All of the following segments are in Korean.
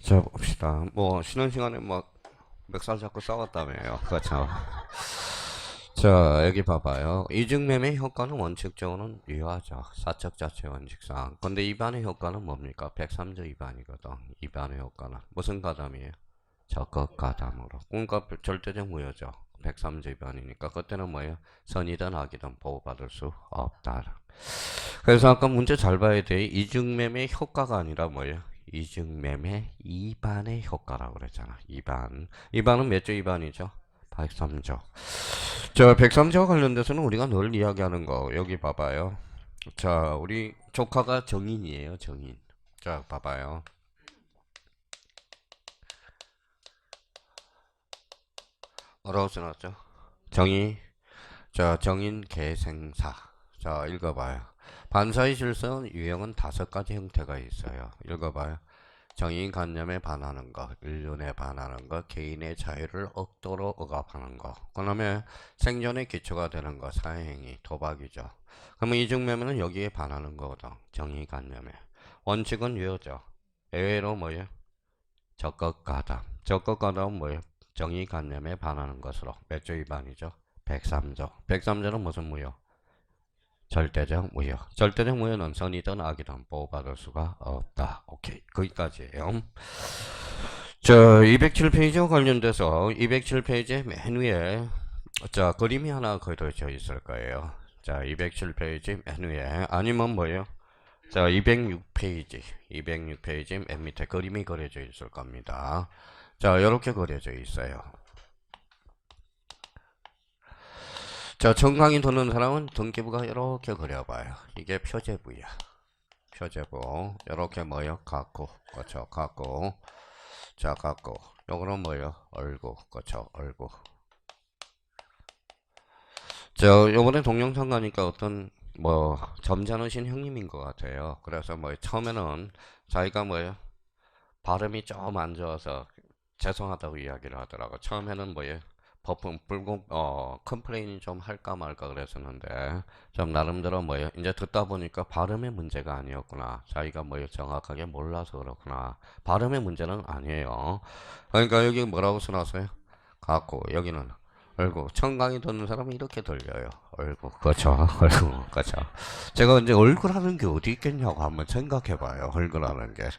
자, 봅시다. 뭐, 쉬는 시간에 뭐, 멱살 잡고 싸웠다며요. 그렇죠. 자, 여기 봐봐요. 이중매매 효과는 원칙적으로는 유효하죠. 사적 자체 원칙상. 근데 이반의 효과는 뭡니까? 103조 이반이거든. 이반의 효과는. 무슨 가담이에요? 적극 가담으로. 그러니까 절대적 무효죠. 103조 이반이니까. 그때는 뭐예요? 선이든 악이든 보호받을 수 없다. 그래서 아까 문제 잘 봐야 돼. 이중매매 효과가 아니라 뭐예요? 이중매매 이반의 효과라고 그랬잖아. 이반. 이반은 몇 조 이반이죠? 103조. 자, 103조와 관련돼서는 우리가 늘 이야기하는 거. 여기 봐봐요. 자, 우리 조카가 정인이에요. 정인. 자, 봐봐요. 뭐라고 써놨죠? 정의. 자, 정인 계생사. 자, 읽어봐요. 반사의 질서는 유형은 5가지 형태가 있어요. 읽어봐요. 정의관념에 반하는 것, 인륜에 반하는 것, 개인의 자유를 억도로 억압하는 것. 그다음에 생존의 기초가 되는 것, 사회행위, 도박이죠. 그러면 이중매매는 여기에 반하는 거거든. 정의관념에. 원칙은 유효죠. 예외로 뭐예요? 적극가담. 적극가담은 뭐예요? 정의관념에 반하는 것으로. 몇 조 위반이죠? 103조. 103조는 무슨 무효? 절대적 무효. 절대적 무효는 선이든 악이든 보호받을 수가 없다. 오케이. 거기까지예요. 자, 207페이지와 관련돼서 207페이지 맨 위에 자, 그림이 하나 그려져 있을 거예요. 자, 207페이지 맨 위에 아니면 뭐예요? 자, 206페이지. 206페이지 맨 밑에 그림이 그려져 있을 겁니다. 자, 이렇게 그려져 있어요. 자, 정강이 도는 사람은 등기부가 이렇게 그려봐요. 이게 표제부야. 표제부. 이렇게 뭐요? 갖고. 그렇죠. 갖고. 자, 갖고. 요거는 뭐요? 얼고. 그렇죠. 얼고. 저 요번에 동영상 가니까 어떤 뭐 점잖으신 형님인 것 같아요. 그래서 뭐 처음에는 자기가 뭐예요? 발음이 좀 안 좋아서 죄송하다고 이야기를 하더라고. 처음에는 뭐예요? 버프 불공 컴플레인 좀 할까 말까 그랬었는데 좀 나름대로 뭐예요? 이제 듣다 보니까 발음의 문제가 아니었구나. 자기가 뭐예요? 정확하게 몰라서 그렇구나. 발음의 문제는 아니에요. 그러니까 여기 뭐라고 써놨어요? 갖고 여기는 얼굴 청강이 듣는 사람은 이렇게 들려요. 얼굴 그렇죠. 얼굴 그렇죠. 제가 이제 얼굴 하는 게 어디 있겠냐고 한번 생각해봐요. 얼굴 하는 게.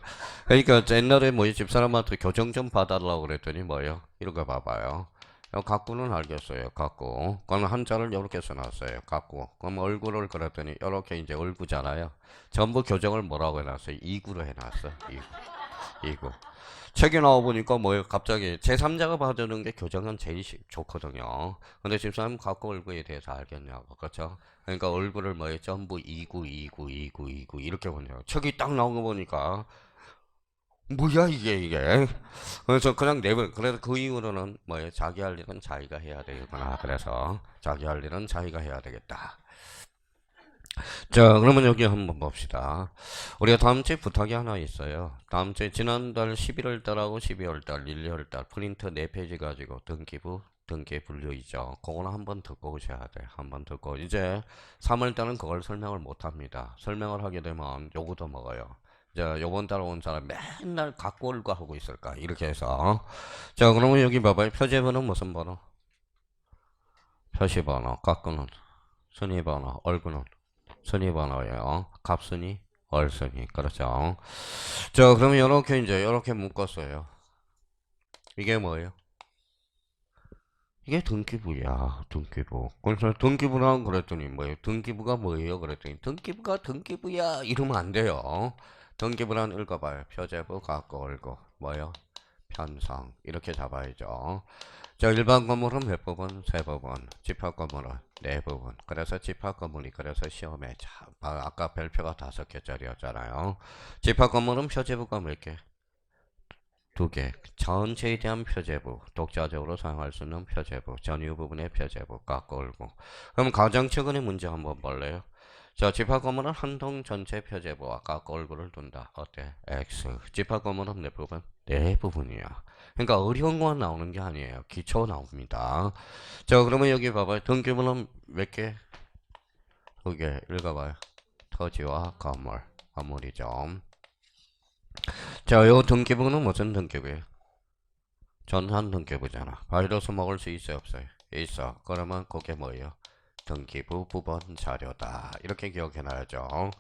그러니까 옛날에 뭐 집사람한테 교정 좀 봐달라고 그랬더니 뭐요? 이런 거 봐봐요. 갖고는 알겠어요. 갖고. 그럼 한자를 이렇게 써놨어요. 갖고. 그럼 얼굴을 그랬더니 이렇게 이제 얼굴잖아요. 전부 교정을 뭐라고 해놨어요? 이구로 해놨어. 이구. 책에 나와보니까 뭐예요? 갑자기 제3자가 봐주는 게 교정은 제일 좋거든요. 근데 집사람 갖고 얼굴에 대해서 알겠냐고. 그렇죠? 그러니까 얼굴을 뭐예요? 전부 이구 이렇게 보냐고. 책이 딱 나온 거 보니까 뭐야 이게. 그래서 그냥 내버 그래서 그 이후로는 뭐예요? 자기 할 일은 자기가 해야 되겠구나. 그래서 자기 할 일은 자기가 해야 되겠다. 자, 그러면 여기 한번 봅시다. 우리가 다음 주에 부탁이 하나 있어요. 다음 주에 지난달 11월 달하고 12월 달, 1, 2월 달 프린트 4페이지 가지고 등기부, 등기 분류이죠. 그거는 한번 듣고 오셔야 돼. 한번 듣고. 이제 3월 달은 그걸 설명을 못 합니다. 설명을 하게 되면 요거도 먹어요. 자, 요번 달 온 사람 맨날 갖고 올거 하고 있을까? 이렇게 해서. 자, 그러면 여기 봐봐요. 표제번호 무슨 번호? 표시번호, 깎고는 순위번호, 얼굴은 순위 번호예요. 갑순위, 월순위. 그렇죠. 자, 그러면 이렇게 이제 이렇게 묶었어요. 이게 뭐예요? 이게 등기부야. 등기부. 그래서 등기부랑 그랬더니 뭐예요? 등기부가 뭐예요? 그랬더니 등기부가 등기부야. 이러면 안 돼요. 등기부란 읽어봐요. 표제부, 갖고, 얼고. 뭐예요? 편성. 이렇게 잡아야죠. 자, 일반 건물은 몇 부분? 세 부분. 집합 건물은 네 부분. 그래서 집합 건물이 그래서 시험에 아까 별표가 5개짜리였잖아요. 집합 건물은 표제부가 몇 개? 2개. 전체에 대한 표제부. 독자적으로 사용할 수 있는 표제부. 전유 부분의 표제부. 깎고 올고. 그럼 가장 최근의 문제 한번 볼래요? 자, 집합 건물은 한 동 전체 표제부와 깎고 얼굴을 둔다. 어때? X. 집합 건물은 몇 부분? 네 부분이야. 그러니까 어려운 거 나오는 게 아니에요. 기초 나옵니다. 자, 그러면 여기 봐봐요. 등기부는 몇 개? 2개. 읽어봐요. 토지와 건물. 건물이죠. 자, 요 등기부는 무슨 등기부예요? 전산 등기부잖아. 바이러스 먹을 수 있어요, 없어요? 있어. 그러면 그게 뭐예요? 등기부 부본 자료다. 이렇게 기억해놔야죠.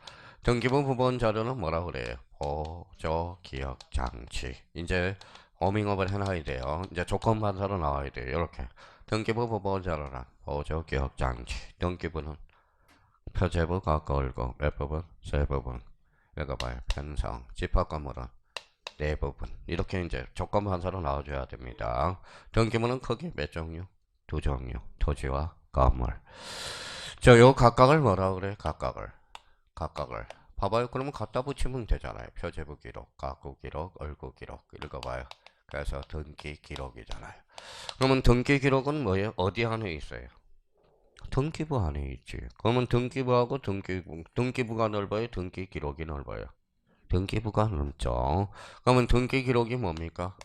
등기부 부본 자료는 뭐라 그래요? 보조 기억 장치. 이제 워밍업을 해놔야 돼요. 이제 조건 반사로 나와야 돼요. 이렇게 등기부 부본 자료란 보조 기억 장치. 등기부는 표제부 갖고 올고 몇 부분? 세 부분. 읽어봐요. 편성. 집합 건물은 네 부분. 이렇게 이제 조건 반사로 나와줘야 됩니다. 등기부는 크게 몇 종류? 두 종류. 토지와 건물. 저 요 각각을 뭐라 그래? 각각을. 각각을. 봐봐요. 그러면 갖다 붙이면 되잖아요. 표제부 기록, 가구 기록, 얼구 기록. 읽어봐요. 그래서 등기 기록이잖아요. 그러면 등기 기록은 뭐예요? 어디 안에 있어요? 등기부 안에 있지. 그러면 등기부하고 등기부가 넓어요? 등기 기록이 넓어요? 등기부가 넓죠. 그러면 등기 기록이 뭡니까?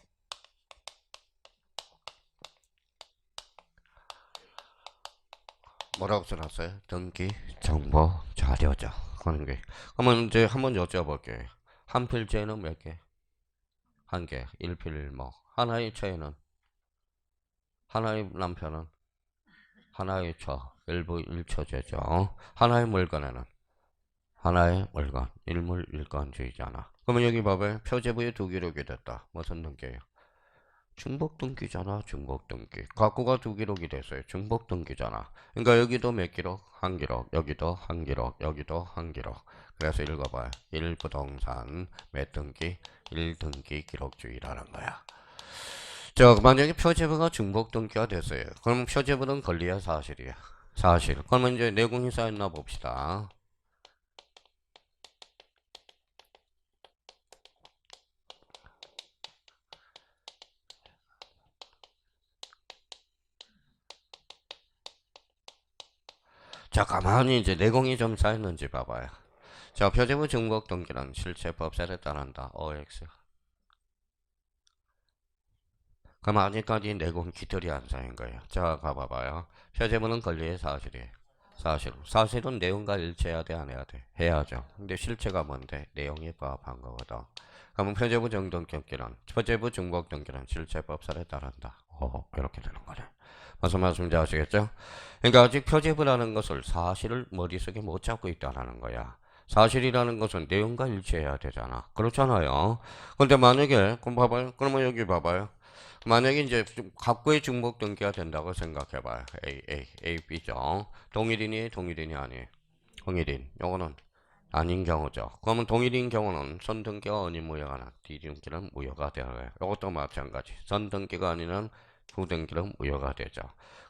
뭐라고 써놨어요? 등기 정보 자료죠. 그런 게. 그러면 이제 한번 여쭤볼게요. 한 필지에는 몇 개? 한 개. 일필목. 하나의 처에는 하나의 남편은 하나의 처. 일부 일처제죠. 하나의 물건에는 하나의 물건. 일물 일건주의잖아. 그러면 여기 봐봐요. 표제부에 두 기록이 됐다. 무슨 등기예요? 중복등기잖아. 중복등기. 각구가 두 기록이 됐어요. 중복등기잖아. 그러니까 여기도 몇 기록? 한 기록. 여기도 한 기록. 여기도 한 기록. 그래서 읽어봐요. 1부동산 몇 등기? 1등기 기록주의라는 거야. 자, 만약에 표제부가 중복등기가 됐어요. 그럼 표제부는 권리야 사실이야? 사실. 그러면 이제 내공이 쌓였나 봅시다. 자, 가만히 이제 내공이 좀 쌓였는지 봐봐요. 자, 표제부 중복등기는 실체 법세를 따른다. OX. 그럼 아직까지 내공 깃털이 안 쌓인 거예요. 자, 가봐봐요. 표제부는 권리의 사실이에요. 사실. 사실은 내용과 일치해야 돼, 안 해야 돼? 해야죠. 근데 실체가 뭔데? 내용이 부합한 거거든. 그러면 표제부 정등기는, 표제부 중복등기는 실체법설에 따른다. 이렇게 되는 거네. 무슨 말씀인지 아시겠죠? 그러니까 아직 표제부라는 것을 사실을 머릿속에 못 잡고 있다는 거야. 사실이라는 것은 내용과 일치해야 되잖아. 그렇잖아요. 근데 만약에, 그럼 봐봐요. 그러면 여기 봐봐요. 만약에 이제 갑구의 중복 등기가 된다고 생각해봐요. A, B죠. 동일인이 동일인이 아니에요. 동일인. 요거는 아닌 경우죠. 그러면 동일인 경우는 선등기가 아닌 무효가 나 뒤등기는 무효가 되어요. 이것도 마찬가지. 선등기가 아니면 후등기는 무효가 되죠.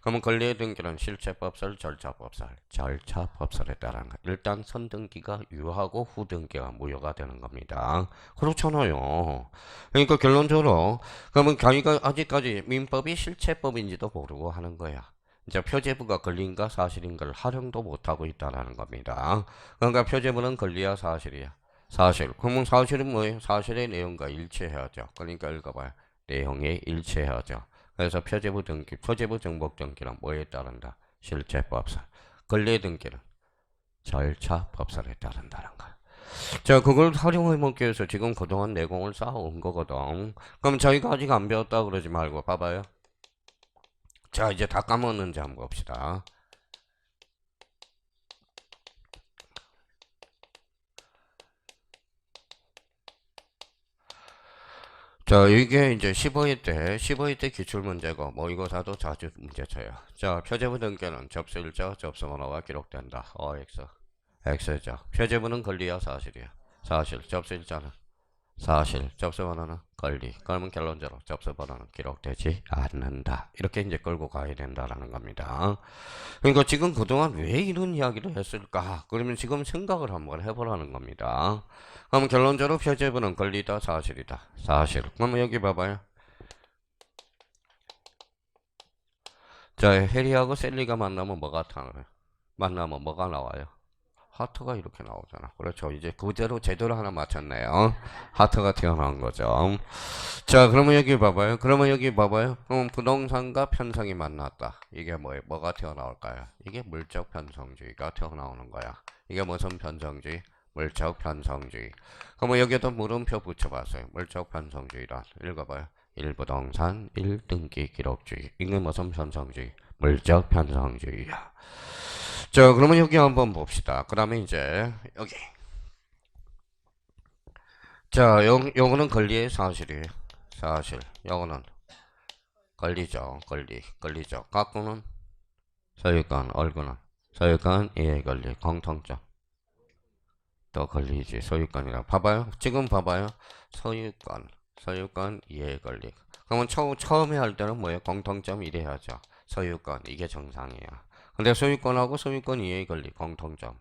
그러면 권리의 등기는 실체법설, 절차법설에 따른 거. 일단 선등기가 유효하고 후등기가 무효가 되는 겁니다. 그렇잖아요. 그러니까 결론적으로 그러면 자기가 아직까지 민법이 실체법인지도 모르고 하는 거야. 이제 표제부가 권리인가 사실인가를 활용도 못하고 있다는 겁니다. 그러니까 표제부는 권리야 사실이야? 사실. 그러면 사실은 뭐예요? 사실의 내용과 일치해야죠. 그러니까 읽어봐요. 내용에 일치해야죠. 그래서 표제부 등기, 표제부 정복 등기는 뭐에 따른다? 실체법설. 권리 등기는 절차법설에 따른다는 거야. 자, 그걸 활용해먹기 위해서 지금 그동안 내공을 쌓아온 거거든. 그럼 저희가 아직 안 배웠다 그러지 말고 봐봐요. 자, 이제 다 까먹었는지 한번 봅시다. 자, 이게 이제 15회 때 기출문제고, 모의고사도 자주 문제 쳐요. 자, 표제부 등기는 접수일자, 접수번호가 기록된다. X. X죠. 표제부는 권리야, 사실이야? 사실. 접수일자는? 사실. 접수번호는 권리. 그러면 결론적으로 접수번호는 기록되지 않는다. 이렇게 이제 끌고 가야 된다라는 겁니다. 그러니까 지금 그동안 왜 이런 이야기를 했을까? 그러면 지금 생각을 한번 해보라는 겁니다. 그럼 결론적으로 표제부는 권리다, 사실이다. 사실. 그러면 여기 봐봐요. 자, 해리하고 셀리가 만나면 뭐가 나와요? 만나면 뭐가 나와요? 하트가 이렇게 나오잖아. 그렇죠. 이제 그대로 제대로 하나 맞췄네요. 하트가 튀어나온 거죠. 자, 그러면 여기 봐봐요. 그럼 부동산과 편성이 만났다. 이게 뭐예요? 뭐가 튀어나올까요? 이게 물적 편성주의가 튀어나오는 거야. 이게 무슨 편성주의? 물적 편성주의. 그러면 여기에다 물음표 붙여봤어요. 물적 편성주의란 읽어봐요. 1부동산 1등기 기록주의. 이게 무슨 편성주의? 물적 편성주의야. 자, 그러면 여기 한번 봅시다. 그 다음에 이제 여기. 자, 요거는 권리의 사실이에요. 사실. 요거는 권리죠. 권리죠. 갖고는 소유권, 얼굴은 소유권, 이해 권리, 공통점. 또 권리지. 소유권이라. 봐봐요. 지금 봐봐요. 소유권, 이해 권리. 그러면 처음에 할 때는 뭐예요? 공통점 이래야죠. 소유권, 이게 정상이야. 근데 소유권하고 소유권 이해 권리, 공통점.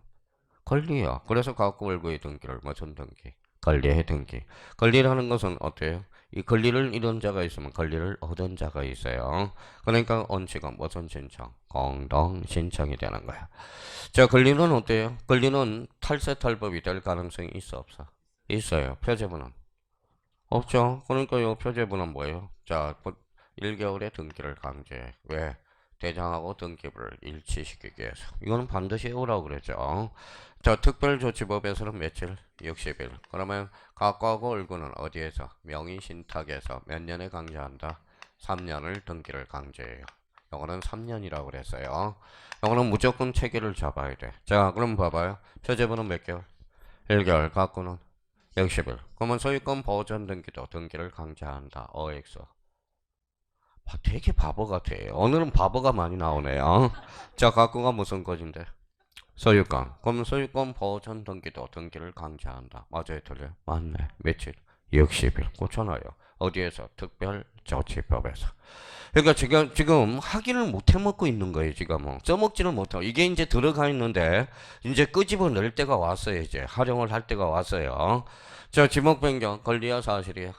권리요. 그래서 갖고 월구의 등기를 무슨 등기? 권리의 등기. 권리라는 것은 어때요? 이 권리를 잃은 자가 있으면 권리를 얻은 자가 있어요. 그러니까 원칙은 무슨 신청? 공동 신청이 되는 거야. 자, 권리는 어때요? 권리는 탈세 탈법이 될 가능성이 있어 없어? 있어요. 표제부는 없죠. 그러니까 요 표제부는 뭐예요? 자, 1개월의 등기를 강제해. 왜? 대장하고 등기부를 일치시키기 위해서. 이거는 반드시 해오라고 그랬죠. 자, 특별조치법에서는 며칠? 60일. 그러면 각과하고 얼굴은 어디에서? 명의신탁에서 몇 년에 강제한다? 3년을 등기를 강제해요. 이거는 3년이라고 그랬어요. 이거는 무조건 체계를 잡아야 돼. 자, 그럼 봐봐요. 표제부는 몇 개월? 1개월. 갖고는 60일. 그러면 소유권 보전 등기도 등기를 강제한다. OX. 되게 바보 같아. 오늘은 바보가 많이 나오네요. 자, 갖고가 무슨 것인데? 소유권. 그럼 소유권 보전 등기도 등기를 강제한다. 맞아요, 틀려요? 맞네. 며칠? 60일. 꽂혀놔요. 어디에서? 특별조치법에서. 그러니까 지금 확인을 못 해먹고 있는 거예요, 지금은. 써먹지를 못하고. 이게 이제 들어가 있는데, 이제 끄집어 낼 때가 왔어요, 이제. 활용을 할 때가 왔어요. 자, 지목 변경. 권리야, 사실이야?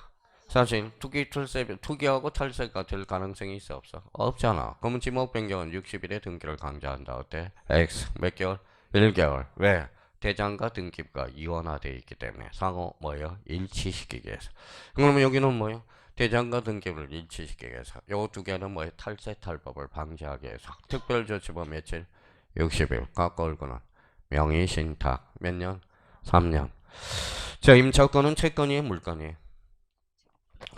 사실, 투기하고 탈세가 될 가능성이 있어, 없어? 없잖아. 그러면 지목 변경은 60일에 등기를 강제한다. 어때? X. 몇 개월? 1개월. 왜? 대장과 등기부가 이원화되어 있기 때문에 상호 뭐예요? 일치시키기 위해서. 그러면 여기는 뭐예요? 대장과 등기부를 일치시키기 위해서. 요 두 개는 뭐예요? 탈세 탈법을 방지하기 위해서. 특별조치법 며칠? 60일. 갖고 올거는 명의신탁 몇 년? 3년. 자, 임차권은 채권이에요? 물건이에요?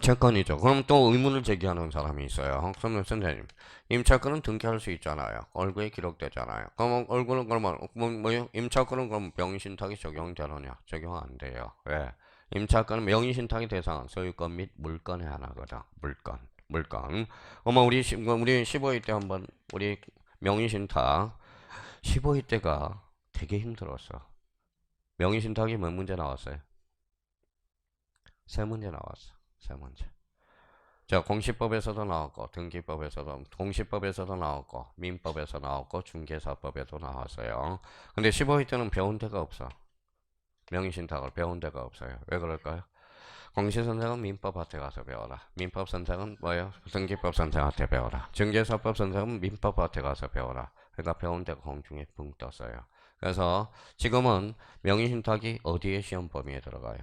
채권이죠. 그럼 또 의문을 제기하는 사람이 있어요. 그러면 선생님, 임차권은 등기할 수 있잖아요. 얼굴에 기록되잖아요. 그럼 얼굴은 그러면 뭐요? 임차권은 그럼 명의신탁이 적용되느냐? 적용 안 돼요. 왜? 임차권은 명의신탁의 대상은 소유권 및 물건의 하나거든. 물건. 어머 우리 15회 때 한번 우리 명의신탁 15회 때가 되게 힘들었어. 명의신탁이 몇 문제 나왔어요? 세 문제 나왔어. 세 문제. 자, 공시법에서도 나왔고, 공시법에서도 나왔고, 민법에서 나왔고, 중개사법에도 나왔어요. 근데 15회 때는 배운 데가 없어. 명의신탁을 배운 데가 없어요. 왜 그럴까요? 공시 선생은 민법한테 가서 배워라. 민법 선생은 뭐예요? 등기법 선생한테 배워라. 중개사법 선생은 민법한테 가서 배워라. 그러니까 배운 데가 공중에 붕 떴어요. 그래서 지금은 명의신탁이 어디에 시험 범위에 들어가요?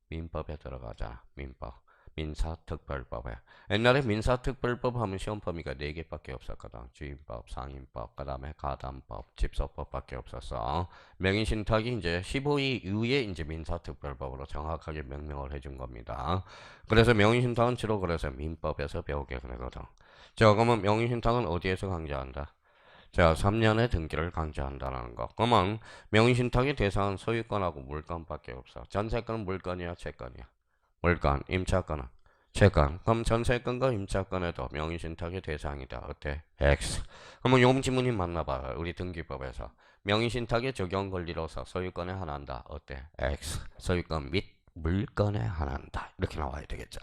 민법에 들어가자. 민법. 민사특별법에. 옛날에 민사특별법 하면 시험 범위가 4개밖에 없었거든. 주임법, 상임법, 그 다음에 가담법, 집소법밖에 없었어. 명의신탁이 이제 15위 이후에 이제 민사특별법으로 정확하게 명명을 해준 겁니다. 그래서 명의신탁은 주로 그래서 민법에서 배우게 되거든. 자, 그러면 명의신탁은 어디에서 강제한다? 자, 3년의 등기를 강제한다는 거. 그러면 명의신탁의 대상은 소유권하고 물건밖에 없어. 전세권은 물건이야, 채권이야? 물건, 임차권은 채권. 그럼 전세권과 임차권에도 명의신탁의 대상이다. 어때? X. 그러면 요 지문이 맞나봐요. 우리 등기법에서. 명의신탁의 적용 권리로서 소유권에 한한다. 어때? X. 소유권 및 물건에 한한다. 이렇게 나와야 되겠죠.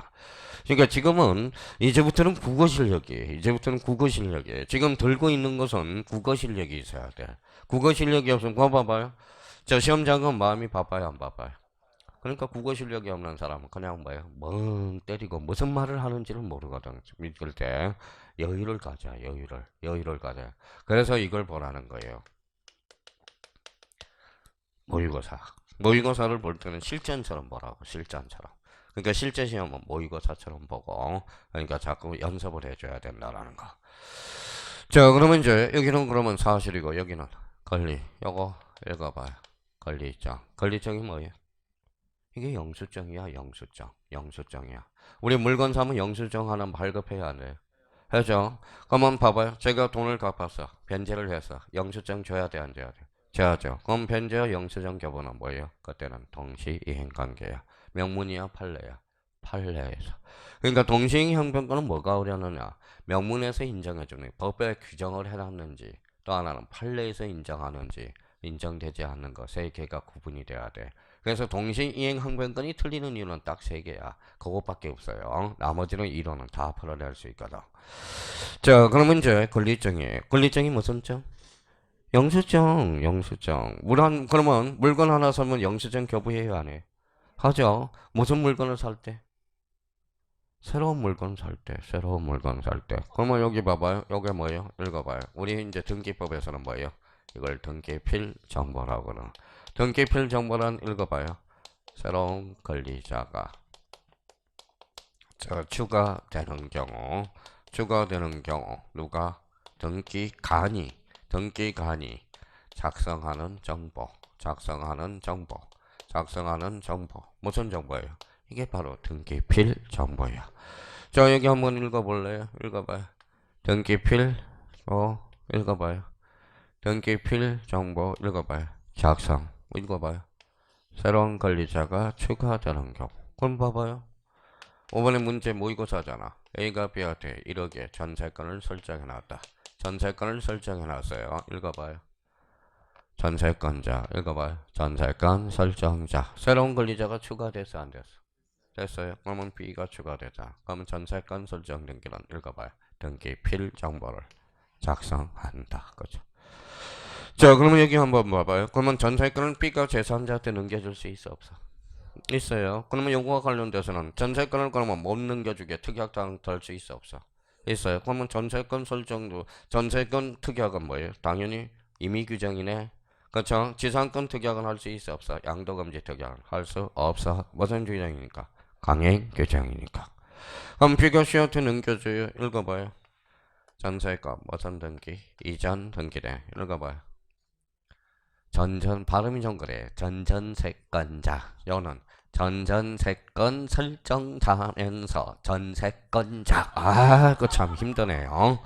그러니까 지금은 이제부터는 국어 실력이 지금 들고 있는 것은 국어 실력이 있어야 돼. 국어 실력이 없으면 그거 봐봐요. 저 시험장은 마음이 바빠요, 안 바빠요? 그러니까 국어 실력이 없는 사람은 그냥 뭐예요? 멍 때리고 무슨 말을 하는지를 모르거든. 읽을 때 여유를 가져, 여유를 가져. 그래서 이걸 보라는 거예요. 모의고사를 볼 때는 실전처럼 보라고, 실전처럼. 그러니까 실제 시험은 모의고사처럼 보고, 그러니까 자꾸 연습을 해줘야 된다라는 거. 자, 그러면 이제 여기는 그러면 사실이고 여기는 권리. 요거 읽어봐요. 권리정. 권리정이 뭐예요? 이게 영수증이야, 영수증. 영수증이야. 우리 물건 사면 영수증 하나 발급해야 안 돼요. 해죠. 그러면 봐봐요. 제가 돈을 갚았어. 변제를 해서 영수증 줘야 돼, 안 줘야 돼? 줘야죠. 그럼 변제와 영수증 교부는 뭐예요? 그때는 동시이행관계야. 명문이야, 판례야? 판례에서. 그러니까 동시행형평가는 뭐가 어려느냐? 명문에서 인정해주는 법에 규정을 해놨는지, 또 하나는 판례에서 인정하는지, 인정되지 않는 것, 세 개가 구분이 돼야 돼. 그래서 동시이행항변권이 틀리는 이유는 딱 세 개야. 그것밖에 없어요. 나머지는 이론은 다 풀어낼 수 있거든. 자, 그러면 이제 권리증이에요. 권리증이 무슨 증? 영수증, 영수증. 그러면 물건 하나 사면 영수증 교부해요, 안 해요? 하죠. 무슨 물건을 살 때? 새로운 물건 살 때, 새로운 물건 살 때. 그러면 여기 봐봐요. 여기 뭐예요? 읽어봐요. 우리 이제 등기법에서는 뭐예요? 이걸 등기필 정보라고 그러는. 등기필 정보란 읽어봐요. 새로운 권리자가 추가되는 경우, 누가 등기관이 작성하는 정보, 무슨 정보예요? 이게 바로 등기필 정보야. 자, 여기 한번 읽어볼래요? 읽어봐요. 등기필, 읽어봐요. 등기필 정보 읽어봐요. 작성, 읽어봐요. 새로운 권리자가 추가되는 경우. 그럼 봐봐요. 5번의 문제 모의고사잖아. A가 B한테 1억의 전세권을 설정해놨다. 전세권을 설정해놨어요. 읽어봐요. 전세권자, 읽어봐요. 전세권 설정자. 새로운 권리자가 추가됐어, 안 됐어? 됐어요. 그러면 B가 추가되자. 그러면 전세권 설정 등기는 읽어봐요. 등기필 정보를 작성한다. 그죠? 자, 그러면 여기 한번 봐봐요. 그러면 전세권은 B가 제3자한테 넘겨줄 수 있어, 없어? 있어요. 그러면 요거와 관련돼서는 전세권을 그러면 못 넘겨주게 특약당 덜수 있어, 없어? 있어요. 그러면 전세권 설정도, 전세권 특약은 뭐예요? 당연히 임의 규정이네. 그렇죠? 지상권 특약은 할 수 있어, 없어? 양도금지 특약은 할 수 없어. 무슨 규정이니까? 강행 규정이니까. 그럼 비교 시한테 넘겨줘요. 읽어봐요. 전세권 무슨 등기? 이전 등기래. 읽어봐요. 발음이 좀 그래. 전전세권자. 요는 전전세권 설정자면서 전세권자. 그거 참 힘드네요.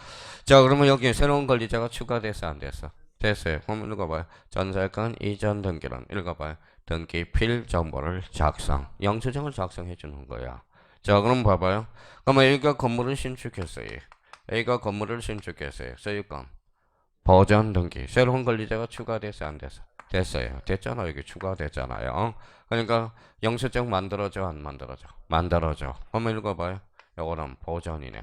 자, 그러면 여기 새로운 권리자가 추가됐어, 안 됐어? 됐어요. 그럼 읽어봐요. 전세권 이전 등기는 읽어봐요. 등기필 정보를 작성. 영수증을 작성해 주는 거야. 자, 그럼 봐봐요. 그러면 A가 건물을 신축했어요. 소유권. 버전 등기. 새로운 권리자가 추가됐어, 안 됐어? 됐어요. 됐잖아. 여기 추가됐잖아요. 그러니까 영수증 만들어져, 안 만들어져? 만들어져. 한번 읽어봐요. 요거는 버전이네.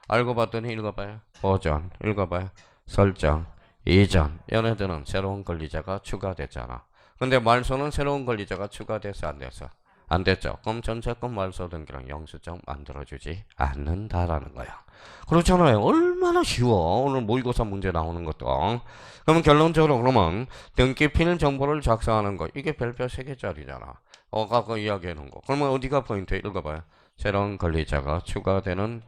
알고 봤더니 읽어봐요. 버전. 읽어봐요. 설정. 이전. 얘네들은 새로운 권리자가 추가됐잖아. 근데 말소는 새로운 권리자가 추가됐어, 안 됐어? 안 됐죠. 그럼 전세권 말소 등기랑 영수증 만들어주지 않는다라는 거야. 그렇잖아요. 얼마나 쉬워. 오늘 모의고사 문제 나오는 것도. 그러면 결론적으로 그러면 등기필 정보를 작성하는 거. 이게 별표 3개짜리잖아. 아까 이야기해놓은 거. 그러면 어디가 포인트? 읽어봐요. 새로운 권리자가 추가되는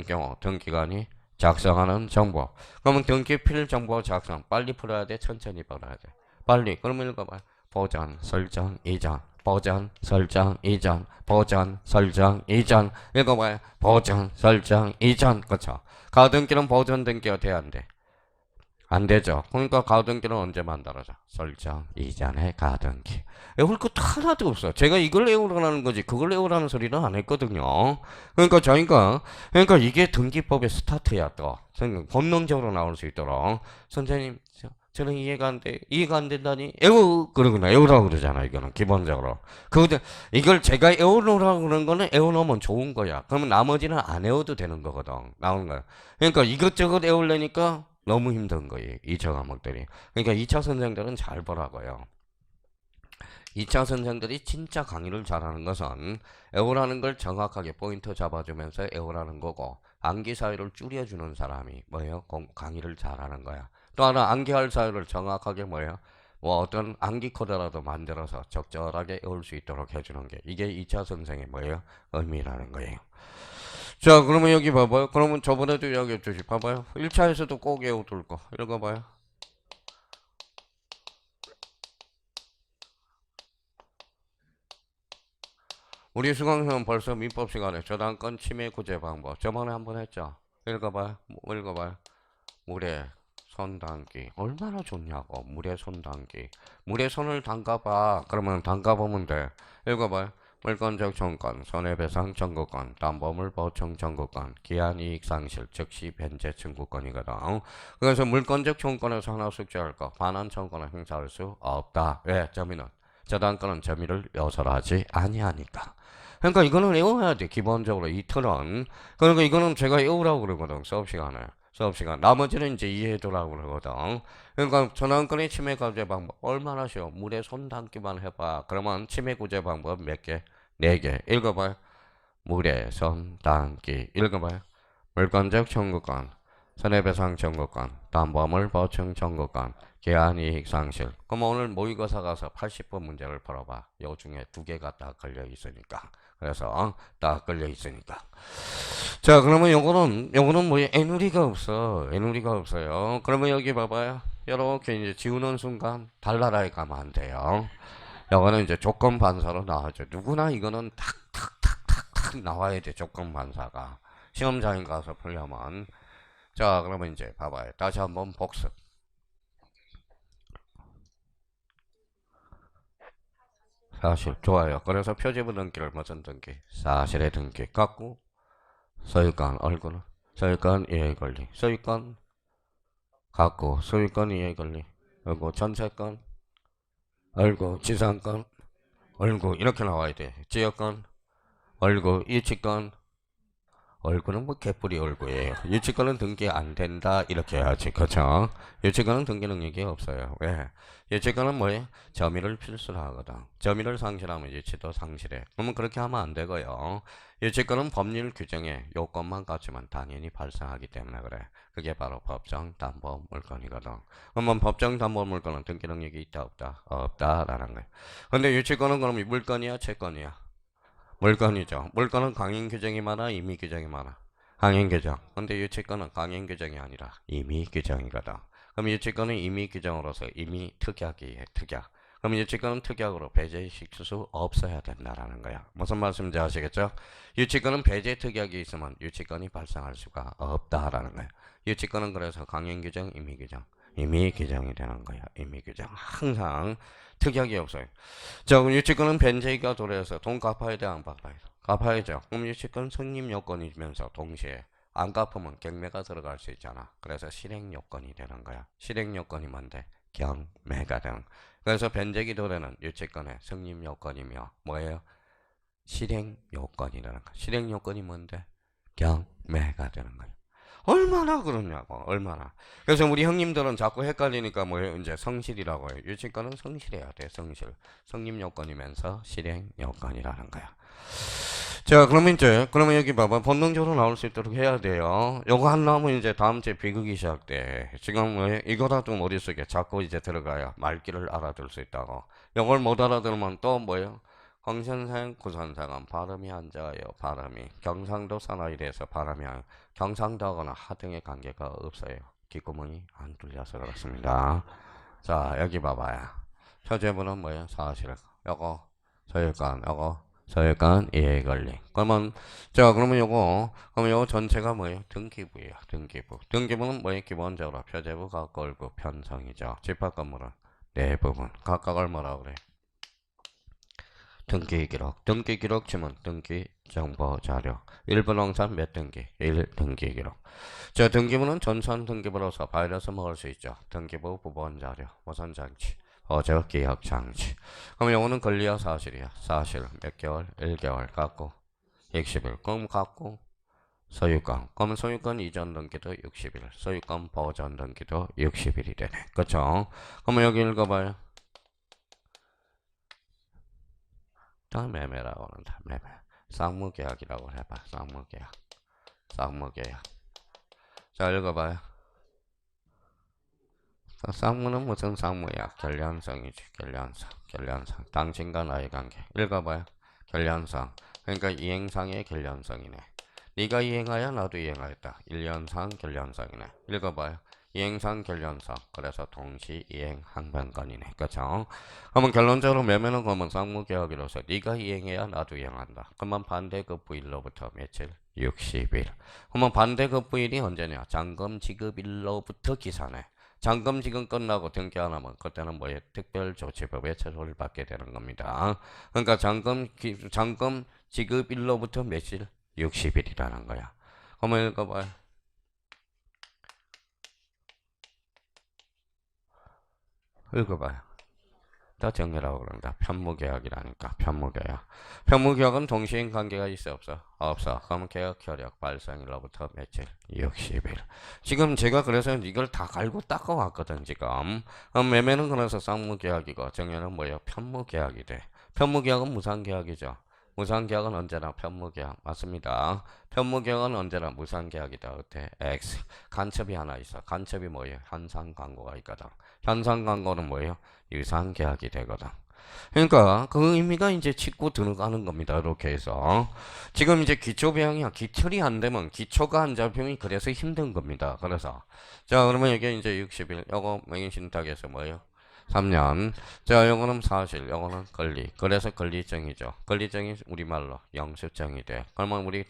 경우 등기관이 작성하는 정보. 그러면 등기필 정보 작성. 빨리 풀어야 돼? 천천히 풀어야 돼? 빨리. 그러면 읽어봐요. 보전, 설정, 이전. 버전, 설정, 이전. 버전, 설정, 이전. 읽어봐요. 버전, 설정, 이전. 그쵸? 가등기는 버전 등기가 돼야 안 돼? 안 되죠. 그러니까 가등기는 언제 만들어져? 설정, 이전의 가등기. 외울 것도 하나도 없어. 제가 이걸 외우라는 거지 그걸 외우라는 소리는 안 했거든요. 그러니까 이게 등기법의 스타트야 또. 본능적으로 나올 수 있도록. 선생님, 저는 이해가 안 된다니 그러구나. 외우라고 그러잖아. 이거는 기본적으로. 이걸 제가 외우라고 그러는 거는 외워놓으면 좋은 거야. 그러면 나머지는 안 외워도 되는 거거든. 나오는 거야. 그러니까 이것저것 외우려니까 너무 힘든 거예요. 2차 과목들이. 그러니까 2차 선생들은 잘 보라고요. 2차 선생들이 진짜 강의를 잘하는 것은 외우라는 걸 정확하게 포인트 잡아주면서 외우라는 거고, 암기 사유를 줄여주는 사람이 뭐예요? 강의를 잘하는 거야. 또 하나 암기할 사유를 정확하게 뭐예요? 어떤 암기 코드라도 만들어서 적절하게 외울 수 있도록 해주는 게 이게 2차 선생의 뭐예요? 의미라는 거예요. 자, 그러면 여기 봐봐요. 그러면 저번에도 이야기했듯이 봐봐요. 1차에서도 꼭 외워둘 거. 읽어봐요. 우리 수강생은 벌써 민법 시간에 저당권 침해 구제 방법 저번에 한번 했죠. 읽어봐요. 읽어봐요. 물에 손 담기 얼마나 좋냐고. 물에 손 담기. 물에 손을 담가봐. 그러면 담가보면 돼. 읽어봐요. 물권적 청권, 손해배상 청구권, 담보물 보충 청구권, 기한이익 상실, 즉시 변제 청구권이거든. 그래서 물권적 청권에서 하나 숙지할 거, 반환 청구권을 행사할 수 없다. 왜? 점유는 저당권은 점유를 요설하지 아니하니까. 그러니까 이거는 외워야 돼. 기본적으로 이 틀은. 그러니까 이거는 제가 외우라고 그러거든. 수업 시간. 나머지는 이제 이해해두라고 그러거든. 그러니까 저당권의 침해 구제 방법 얼마나 쉬워. 물에 손 담기만 해봐. 그러면 침해 구제 방법 몇 개? 네 개. 읽어봐요. 물에 손 담기. 읽어봐요. 물권적 청구권, 손해배상 청구권, 담보물 보충 청구권, 기한이익 상실. 그럼 오늘 모의고사 가서 80번 문제를 풀어봐. 요 중에 두 개가 딱 걸려 있으니까. 그래서 딱 걸려 있으니까. 자, 그러면 요거는 뭐 애누리가 없어. 애누리가 없어요. 그러면 여기 봐봐요. 이렇게 이제 지우는 순간 달나라에 가면 안 돼요. 요거는 이제 조건 반사로 나와죠. 누구나 이거는 탁탁탁탁탁 나와야 돼. 조건 반사가. 시험장에 가서 풀려면. 자, 그러면 이제 봐봐요. 다시 한번 복습. 사실 좋아요. 그래서 표지부 등기를 무슨 등기? 사실의 등기 갖고 소유권 얼굴 소유권 이해 권리 소유권 갖고 소유권 이해 권리 그리고 전세권 얼고 지상권 얼고 이렇게 나와야 돼. 지역권 얼고 유치권 얼굴은 뭐 개뿔이 얼굴이에요. 유치권은 등기 안 된다 이렇게 해야지. 그렇죠? 유치권은 등기 능력이 없어요. 왜? 유치권은 뭐예요? 점유를 필수로 하거든. 점유를 상실하면 유치도 상실해. 그러면 그렇게 하면 안 되고요. 유치권은 법률 규정에 요건만 갖추면 당연히 발생하기 때문에 그래. 그게 바로 법정 담보 물건이거든. 그러면 법정 담보 물건은 등기 능력이 있다 없다? 없다라는 거예요. 근데 유치권은 그럼 물건이야 채권이야? 물건이죠. 물건은 강행 규정이 많아, 임의 규정이 많아. 강행 규정. 근데 유치권은 강행 규정이 아니라 임의 규정이거든. 그럼 유치권은 임의 규정으로서 임의 특약이 해, 특약. 그럼 유치권은 특약으로 배제시킬 수 없어야 된다라는 거야. 무슨 말씀인지 아시겠죠? 유치권은 배제 특약이 있으면 유치권이 발생할 수가 없다라는 거야. 유치권은 그래서 강행 규정, 임의 규정. 임의 규정이 되는 거야. 임의 규정. 항상 특약이 없어요. 자, 그럼 유치권은 변제가 도래해서 돈 갚아야 돼, 안 갚아야 돼? 갚아야죠. 그럼 유치권 성립 요건이면서 동시에 안 갚으면 경매가 들어갈 수 있잖아. 그래서 실행 요건이 되는 거야. 실행 요건이 뭔데? 경매가 되는. 그래서 변제기 도래는 유치권의 성립 요건이며 뭐예요? 실행 요건이라는 거. 실행 요건이 뭔데? 경매가 되는 거야. 얼마나 그러냐고, 얼마나. 그래서 우리 형님들은 자꾸 헷갈리니까 뭐예요? 이제 성실이라고 해요. 유치권은 성실해야 돼, 성실. 성립 요건이면서 실행 요건이라는 거야. 자, 그러면 여기 봐봐. 본능적으로 나올 수 있도록 해야 돼요. 요거 안 나오면 이제 다음 주에 비극이 시작돼. 지금 뭐 이거라도 머릿속에 자꾸 이제 들어가야 말귀를 알아들 수 있다고. 요걸 못 알아들으면 또 뭐예요? 광선생, 구선생은 발음이 안 좋아요. 발음이. 경상도 사나이에 대해서 발음이 안 경상도하고는 하등의 관계가 없어요. 귓구멍이 안 뚫려서 그렇습니다. 자, 여기 봐봐요. 표제부는 뭐예요? 사실. 요거 소유권, 요거 소유권 이해 권리. 그러면 요거 전체가 뭐예요? 등기부예요. 등기부. 등기부는 뭐예요? 기본적으로 표제부 갖고 얼굴 편성이죠. 집합 건물은 네 부분. 각각을 뭐라고 그래? 등기 기록. 등기 기록 지문. 등기 정보 자료. 1분 홍산 몇 등기? 1 등기 기록. 자, 등기부는 전산 등기부로서 바이러스 먹을 수 있죠. 등기부 부본 자료. 무선 장치. 어저 기억 장치. 그럼 요거는 권리야 사실이야? 사실. 몇 개월? 1개월. 갖고 60일. 그럼 갖고 소유권. 그러면 소유권 이전 등기도 60일. 소유권 보전 등기도 60일이 되네. 그쵸? 그러면 여기 읽어봐요. 매매라고 한다. 매매. 쌍무계약이라고 해봐. 쌍무계약. 쌍무계약. 자, 읽어봐요. 쌍무는 무슨 쌍무야? 결련성이지. 결련성. 당신과 나의 관계. 읽어봐요. 결련성. 그러니까 이행상의 결련성이네. 네가 이행하여 나도 이행하였다. 일련상 결련성이네. 읽어봐요. 이행상 결련서. 그래서 동시 이행 항변권이네. 그쵸? 그러면 결론적으로 매매는 그러면 상무계약이로서 네가 이행해야 나도 이행한다. 그러면 반대급부일로부터 며칠? 60일. 그러면 반대급부일이 언제냐? 잔금 지급일로부터 기산해. 잔금 지급 끝나고 등기 안 하면 그때는 뭐에 특별조치법에 처벌을 받게 되는 겁니다. 그러니까 잔금 지급일로부터 며칠? 60일이라는 거야. 한번 읽어봐요. 읽어봐요. 더 정리라고 그런다. 편무계약이라니까. 편무계약. 편무계약은 동시행 관계가 있어 없어? 없어. 그럼 계약 효력 발생일로부터 며칠? 60일. 지금 제가 그래서 이걸 다 갈고 닦아왔거든 지금. 매매는 그래서 쌍무계약이고 정리는 뭐예요? 편무계약이 돼. 편무계약은 무상계약이죠. 무상계약은 언제나 편무계약 맞습니다. 편무계약은 언제나 무상계약이다. 어때? X. 간첩이 하나 있어. 간첩이 뭐예요? 현상광고가 있거든. 현상광고는 뭐예요? 유상계약이 되거든. 그러니까 그 의미가 이제 짚고 들어가는 겁니다. 이렇게 해서 지금 이제 기초배양이야. 기철이 안 되면 기초가 안 잡히면 그래서 힘든 겁니다. 그래서 자 그러면 이게 이제 60일 요거 맹신탁에서 뭐예요? 3년. 자 요거는 사실 요거는 권리. 그래서 권리정이죠. 권리정이 우리말로 영수증이 돼. 그러면 우리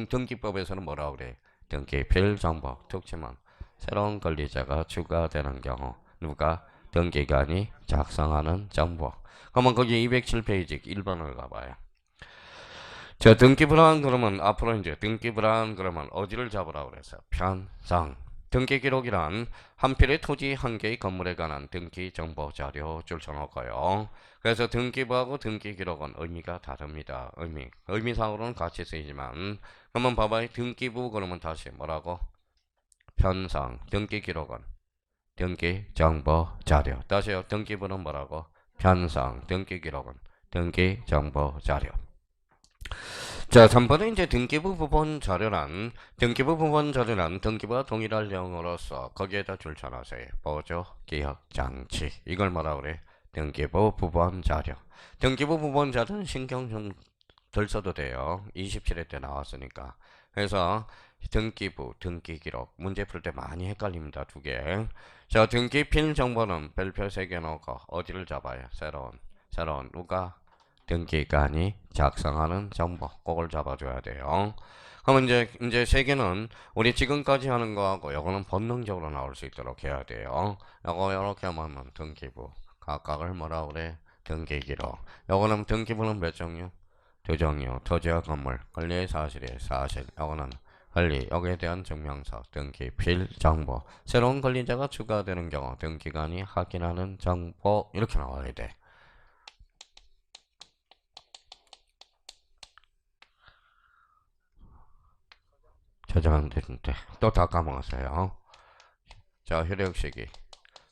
등기법에서는 뭐라고 그래? 등기필 정보 특징은 새로운 권리자가 추가되는 경우 누가 등기관이 작성하는 정보. 그러면 거기 207페이지 1번을 가봐요. 자, 등기부란 그러면 앞으로 이제 등기부란 그러면 어디를 잡으라고 그랬어요? 편성. 등기 기록이란 한 필의 토지 한 개의 건물에 관한 등기 정보 자료 줄 쳐놓고요. 그래서 등기부하고 등기 기록은 의미가 다릅니다. 의미상으로는 같이 쓰이지만 그러면 봐봐요. 등기부 그러면 다시 뭐라고? 편성. 등기 기록은 등기 정보 자료. 다시요. 등기부는 뭐라고? 편성. 등기 기록은 등기 정보 자료. 자, 3번은 이제 등기부 부분 자료란 등기부와 동일할 내용으로서 거기에다 줄쳐놨어요. 보조 기억 장치. 이걸 뭐라 그래? 등기부 부분 자료. 등기부 부분 자료는 신경 좀 덜 써도 돼요. 27회 때 나왔으니까. 그래서 등기부, 등기기록 문제 풀 때 많이 헷갈립니다. 두 개. 자, 등기필 정보는 별표 3개 넣고 어디를 잡아요? 새로운 누가? 등기관이 작성하는 정보. 그걸 잡아줘야 돼요. 그러면 이제 3개는 우리 지금까지 하는 거하고 요거는 본능적으로 나올 수 있도록 해야 돼요. 요거 요렇게 하면 등기부. 각각을 뭐라 그래? 등기기록. 요거는 등기부는 몇 종류? 두 종류. 토지와 건물. 권리의 사실이에요. 사실. 요거는 권리. 여기에 대한 증명서. 등기필 정보. 새로운 권리자가 추가되는 경우 등기관이 확인하는 정보. 이렇게 나와야 돼. 저장되는데 또 다 까먹었어요. 자, 효력 시기,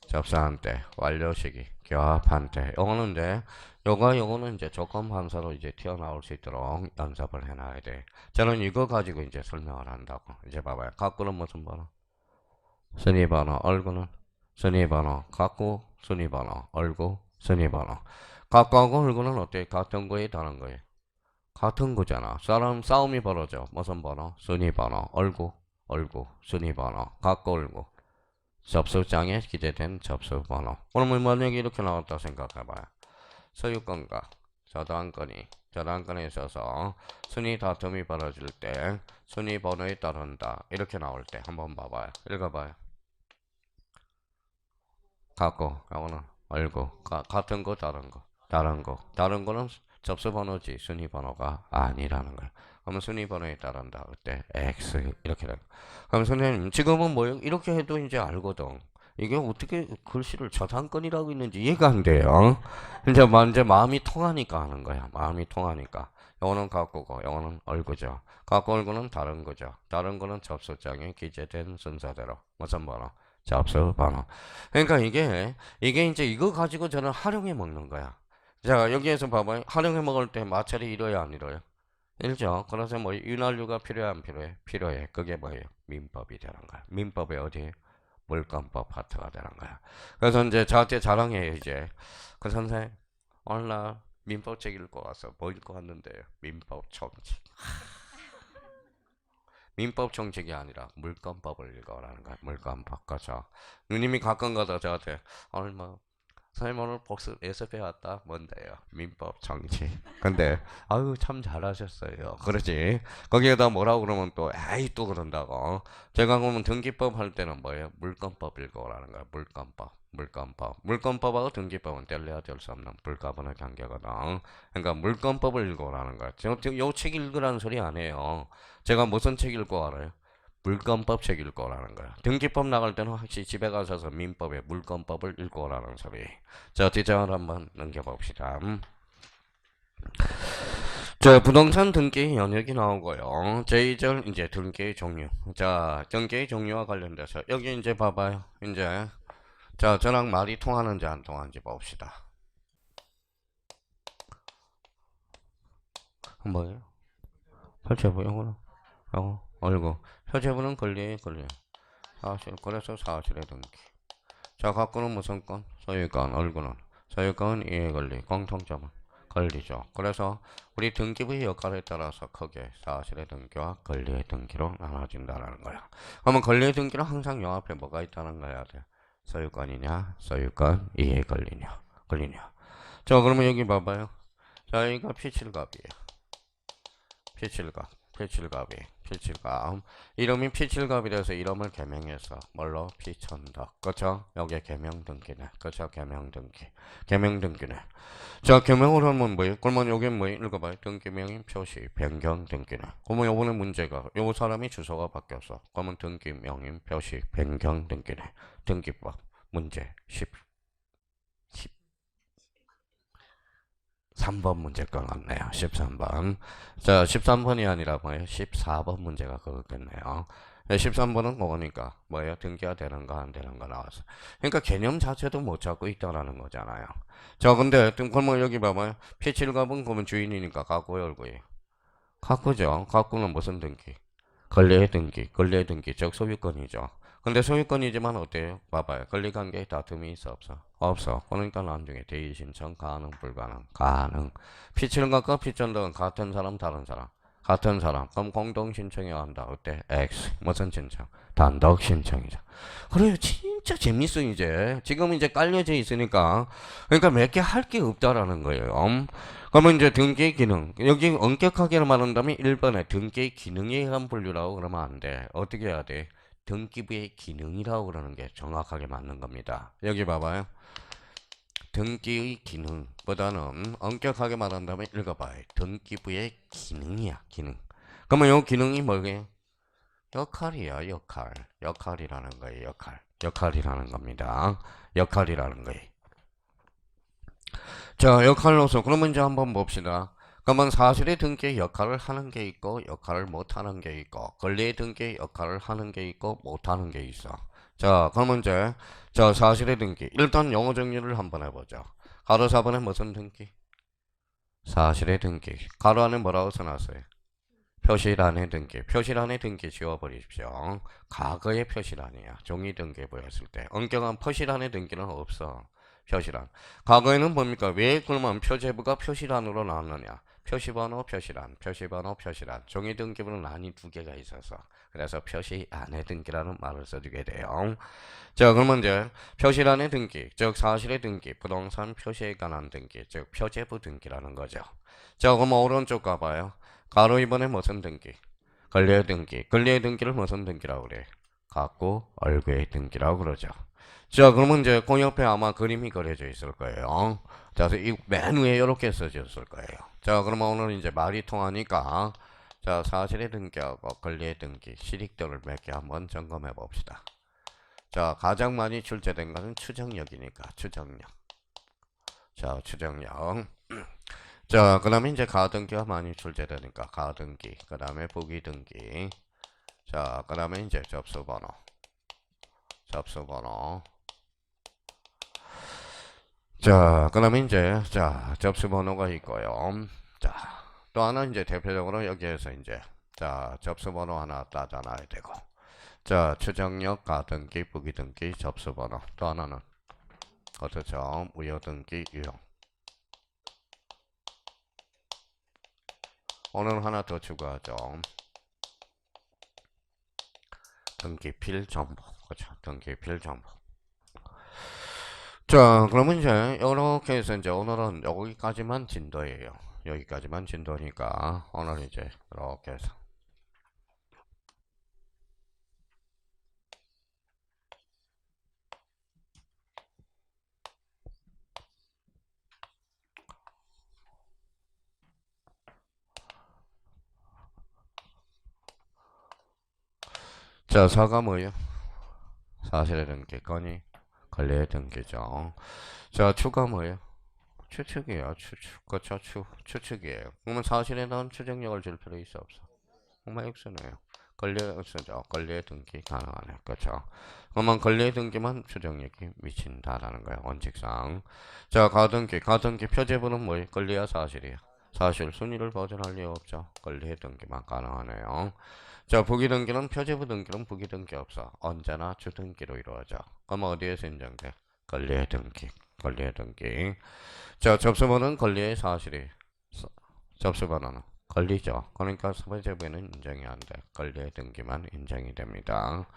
접수한 때, 완료 시기, 교합한 때. 요거는 이제 조건 판사로 이제 튀어나올 수 있도록 연습을 해놔야 돼. 저는 이거 가지고 이제 설명을 한다고. 이제 봐봐요. 각구는 무슨 번호? 순위번호. 얼굴은 순위번호. 각구 순위번호. 얼굴 순위번호. 각구하고 얼굴은 어때? 같은 거에 다른 거에? 같은 거잖아. 싸움이 벌어져. 무슨 번호? 순위번호. 얼굴 순위번호. 각구 얼굴. 접수장에 기재된 접수번호. 그러면 만약에 이렇게 나왔다 생각해봐요. 소유권과 저당권에 있어서 순위 다툼이 벌어질 때 순위 번호에 따른다. 이렇게 나올 때 한번 봐봐요. 읽어봐요. 같고, 요거는 얼굴. 같은 거, 다른 거는 접수 번호지 순위 번호가 아니라는 거예요. 그러면 순위 번호에 따른다. 그때 X 이렇게 돼. 그럼 선생님 지금은 뭐 이렇게 해도 이제 알거든. 이게 어떻게 글씨를 저당권이라고 있는지 이해가 안 돼요. 이제 마음이 통하니까 하는 거야. 마음이 통하니까. 요거는 갖고고, 요거는 얼굴죠. 갖고 얼굴은 다른 거죠. 다른 거는 접수장에 기재된 순서대로 무슨 번호? 접수 번호. 그러니까 이게 이제 이거 가지고 저는 활용해 먹는 거야. 자, 여기에서 봐봐요. 활용해 먹을 때 마찰이 이뤄야 안 이뤄요? 일죠. 그래서 뭐 윤활유가 필요해 안 필요해? 필요해. 그게 뭐예요? 민법이 되는 거야. 민법의 어디? 물권법 파트가 되는 거야. 그래서 이제 저한테 자랑해요 이제. 그 선생 오늘 나 민법책 읽고 와서 뭐 읽고 왔는데요? 민법 총칙. 민법 정책이 아니라 물권법을 읽어라는 거야. 물권법. 그죠? 누님이 가끔가다 저한테 오늘 뭐 선생님 오늘 복습 예습해 왔다. 뭔데요? 민법 정치. 근데 아유 참 잘하셨어요. 그러지. 거기에다 뭐라고 그러면 또 에이 또 그런다고. 제가 그러면 등기법 할 때는 뭐예요? 물권법 읽어라는 거야. 물권법. 물권법. 물권법하고 등기법은 뗄래야 뗄 수 없는 불가분의 관계거든. 그러니까 물권법을 읽어라는 거야. 요책 읽으라는 소리 안 해요. 제가 무슨 책 읽고 알아요? 물권법 책 읽고 오라는 거야. 등기법 나갈 때는 확실히 집에 가셔서 민법의 물권법을 읽고 오라는 소리. 자, 뒷장을 한번 넘겨봅시다. 자, 부동산 등기 연역이 나오고요. 제2절 이제 등기 종류. 자, 등기 종류와 관련돼서 여기 이제 봐봐요. 이제 자, 저랑 말이 통하는지 안 통하는지 봅시다. 뭐예요? 펼쳐보 영어로. 얼고. 표제부는 권리. 사실 그래서 사실의 등기. 자, 갖고는 무슨 건? 소유권, 얼굴은. 소유권, 이해 권리, 공통점은 권리죠. 그래서 우리 등기부의 역할에 따라서 크게 사실의 등기와 권리의 등기로 나눠진다는 거야. 그러면 권리의 등기는 항상 요 앞에 뭐가 있다는 거야 돼? 소유권이냐, 소유권, 이해 권리냐. 자, 그러면 여기 봐봐요. 자, 여기가 피칠갑이에요. 피칠갑. 이름이 피칠갑이라서 이름을 개명해서 뭘로? 피천덕. 그쵸? 여기 개명등기네. 그쵸? 개명등기네. 자, 개명을 하면 뭐예요? 그러면 여기 뭐예요? 읽어봐요. 등기명인 표시, 변경 등기네. 그러면 요번에 문제가, 요 사람이 주소가 바뀌었어. 그러면 등기명인 표시, 변경 등기네. 등기법. 문제 3번 문제 것 같네요. 13번. 자, 13번이 아니라 뭐예요? 14번 문제가 그거겠네요. 13번은 뭐니까 뭐예요? 등기가 되는가 안 되는가 나와서. 그러니까 개념 자체도 못 잡고 있다라는 거잖아요. 자, 근데 그러면 여기 봐봐요. P7갑은 그러면 주인이니까 가구의 얼굴이에요. 가구죠. 가구는 무슨 등기? 권리의 등기, 즉 소유권이죠. 근데 소유권이지만 어때요? 봐봐요. 권리관계에 다툼이 있어 없어? 없어. 그러니까 나중에 대의 신청 가능 불가능? 가능. 피치는각과 피전덕은 같은 사람 다른 사람? 같은 사람. 그럼 공동 신청해야 한다. 어때? X. 무슨 신청? 단독 신청이죠. 그래요. 진짜 재밌어 이제. 지금 이제 깔려져 있으니까. 그러니까 몇 개 할 게 없다라는 거예요. 그러면 이제 등기 기능. 여기 엄격하게 말한다면 1번에 등기 기능에 의한 분류라고 그러면 안 돼. 어떻게 해야 돼? 등기부의 기능이라고 그러는 게 정확하게 맞는 겁니다. 여기 봐봐요. 등기의 기능보다는 엄격하게 말한다면 읽어봐요. 등기부의 기능이야, 기능. 그러면 이 기능이 뭐게요? 역할이야, 역할. 역할이라는 거예요, 역할. 역할이라는 겁니다. 역할이라는 거예요. 자, 역할로서 그러면 이제 한번 봅시다. 그러면 사실의 등기의 역할을 하는 게 있고 역할을 못하는 게 있고 권리의 등기의 역할을 하는 게 있고 못하는 게 있어. 자, 그러면 이제 자 사실의 등기 일단 영어 정리를 한번 해보죠. 가로 4번에 무슨 등기? 사실의 등기. 가로 안에 뭐라고 써놨어요? 표시란의 등기. 표시란의 등기 지워버리십시오. 과거의 표시란이야. 종이 등기부였을 때. 엄격한 표시란의 등기는 없어. 표시란. 과거에는 뭡니까? 왜 그러면 표제부가 표시란으로 나왔느냐? 표시번호, 표시란. 종이 등기부는 란이 두 개가 있어서. 그래서 표시란의 등기라는 말을 써주게 돼요. 자, 그러면 이제 표시란의 등기, 즉 사실의 등기, 부동산 표시에 관한 등기, 즉 표제부 등기라는 거죠. 자, 그럼 오른쪽 가봐요. 가로 2번에 무슨 등기? 권리의 등기. 권리의 등기를 무슨 등기라고 그래? 갖고 얼구의 등기라고 그러죠. 자, 그러면 이제 그 옆에 아마 그림이 그려져 있을 거예요. 자, 이 맨 위에 이렇게 써졌을 거예요. 자, 그러면 오늘 이제 말이 통하니까 자, 사실의 등기하고 권리의 등기, 실익들을 몇 개 한번 점검해 봅시다. 자, 가장 많이 출제된 것은 추정력이니까 추정력. 자, 추정력. 자, 그 다음에 이제 가등기가 많이 출제되니까 가등기, 그 다음에 부기등기. 자, 그 다음에 이제 접수번호. 자, 그 다음에 이제 자 접수번호가 있고요. 자, 또 하나 이제 대표적으로 여기에서 이제 자 접수번호 하나 따져놔야 되고. 자, 추정력, 가등기, 부기등기, 접수번호. 또 하나는 어떻죠? 무효등기, 유형. 오늘 하나 더 추가하죠. 등기필 정보. 그렇죠. 등기필 정보. 자, 그러면 이제 이렇게 해서 이제 오늘은 여기까지만 진도예요. 여기까지만 진도니까 오늘 이제 이렇게 해서 자, 사가 뭐예요? 사실의 등기, 건이 권리의 등기죠. 자, 추가 뭐예요? 추측이에요. 추측. 그렇죠. 추측이에요. 그러면 사실에 대한 추정력을 줄 필요 있어 없어? 정말 X네요. 권리의 X죠. 권리의 등기 가능하네. 그렇죠. 그러면 권리의 등기만 추정력이 미친다라는 거예요. 원칙상. 자, 가등기 표제부는 뭐예요? 권리야 사실이야. 사실 순위를 보존할 리 없죠. 권리의 등기만 가능하네요. 자, 부기등기는 표제부 등기는 부기등기 없어. 언제나 주등기로 이루어져. 그럼 어디에서 인정돼? 권리의 등기. 권리의 등기. 자, 접수번호는 권리의 사실이. 접수번호는 권리죠. 그러니까 소배제부에는 인정이 안 돼. 권리의 등기만 인정이 됩니다.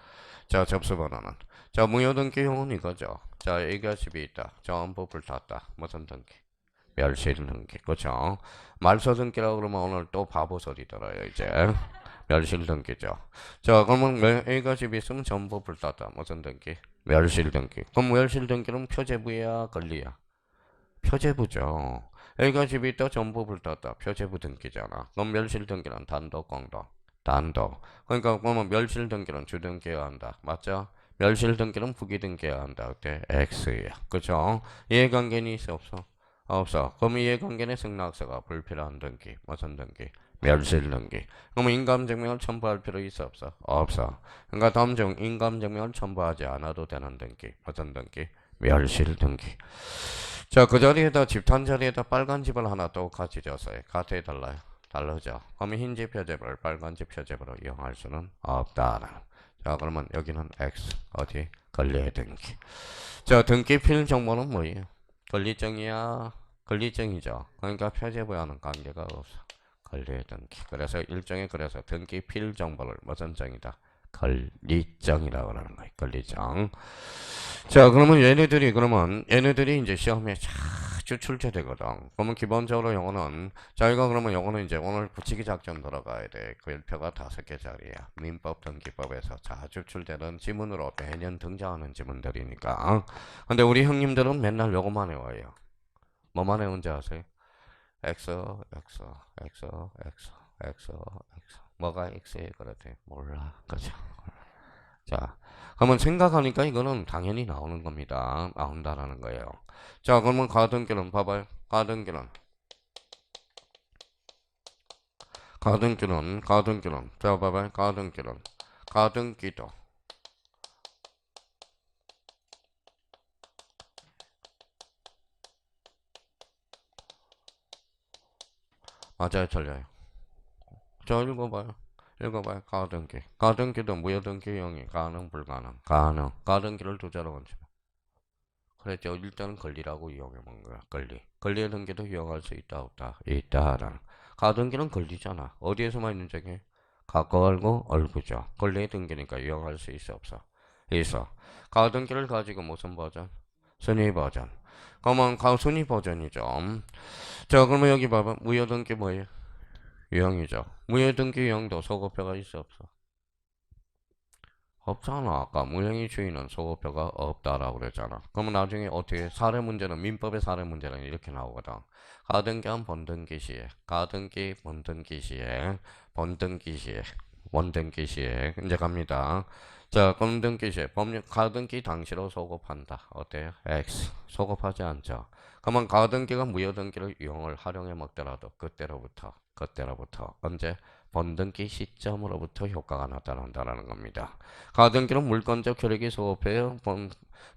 자, 접수번호는. 자, 무효등기형은 이거죠. 자, A가집이 있다. 전부 불탔다. 무슨 등기? 멸실 등기. 그렇죠. 말소 등기라고 그러면 오늘 또 바보 소리 들어요, 이제. 멸실 등기죠. 자, 그러면 A가 집이 있으면 전부 불탔다. 무슨 등기? 멸실 등기. 그럼 멸실 등기는 표제부야, 권리야? 표제부죠. A가 집이 있다, 전부 불탔다. 표제부 등기잖아. 그럼 멸실 등기는 단독, 공동? 단독. 그러니까 그러면 멸실 등기는 주등기여야 한다. 맞죠? 멸실 등기는 부기등기여야 한다. 그때 X야. 그죠? 이해관계는 있어 없어? 없어. 그럼 이해관계는 승낙서가 불필요한 등기. 무슨 등기? 멸실 등기. 그럼 인감증명을 첨부할 필요 있어 없어? 없어. 그러니까 다음 중 인감증명을 첨부하지 않아도 되는 등기. 무슨 등기? 멸실 등기. 자, 그 자리에다 집탄 자리에다 빨간 집을 하나 또 같이 줬어요. 같아 달라요? 다르죠. 그럼 흰집 표제부를 빨간집 표제부로 이용할 수는 없다. 자, 그러면 여기는 X 어디? 권리의 등기. 자, 등기필 정보는 뭐예요? 권리증이야. 권리증이죠. 그러니까 표제부와는 관계가 없어. 권리의 등기. 그래서 일종의 그래서 등기필 정보를 무슨 정이다? 권리증이라고 그러는 거예요. 권리증. 자, 그러면 얘네들이 이제 시험에 자주 출제되거든. 그러면 기본적으로 영어는 저희가 그러면 영어는 이제 오늘 붙이기 작전 들어가야 돼. 글표가 5개짜리야. 민법 등기법에서 자주 출제되는 지문으로 매년 등장하는 지문들이니까. 근데 우리 형님들은 맨날 요거만 해와요. 뭐만 해온지 아세요? 엑소, 엑소, 엑소, 엑소, 엑소, 엑소. 뭐가 엑스에 그렇대? 몰라. 그죠? 자, 그러면 생각하니까 이거는 당연히 나오는 겁니다. 나온다라는 거예요. 자, 그러면 가등기는 봐봐요. 가등기는. 자, 봐봐요. 가등기도. 맞아요, 틀려요. 자, 읽어봐요. 가등기도 무효등기형이 가능, 불가능. 가등기를 두 자로 얹혀. 그랬죠. 일단은 권리라고 이용해본 거야. 권리의 등기도 이용할 수 있다, 없다? 있다라는. 가등기는 권리잖아. 어디에서만 있는 적이? 갖고 알고 얼구죠. 권리의 등기니까 이용할 수 있어, 없어? 있어. 가등기를 가지고 무슨 버전? 순위 버전. 그러면 순위 버전이죠. 자, 그러면 여기 봐봐. 무효등기 뭐예요? 유형이죠. 무효등기 유형도 소거표가 있어, 없어? 없잖아. 아까 무형의 주인은 소거표가 없다라고 그랬잖아. 그러면 나중에 어떻게 사례 문제는 민법의 사례 문제는 이렇게 나오거든. 가등기한 번등기 시에 번등기 시에 이제 갑니다. 자, 번등기 시에 법률 가등기 당시로 소급한다. 어때요? X 소급하지 않죠. 그러면 가등기가 무효등기를 이용을 활용해 먹더라도 그때로부터 언제? 번등기 시점으로부터 효과가 나타난다는 겁니다. 가등기는 물건적 혈액이 소급해요.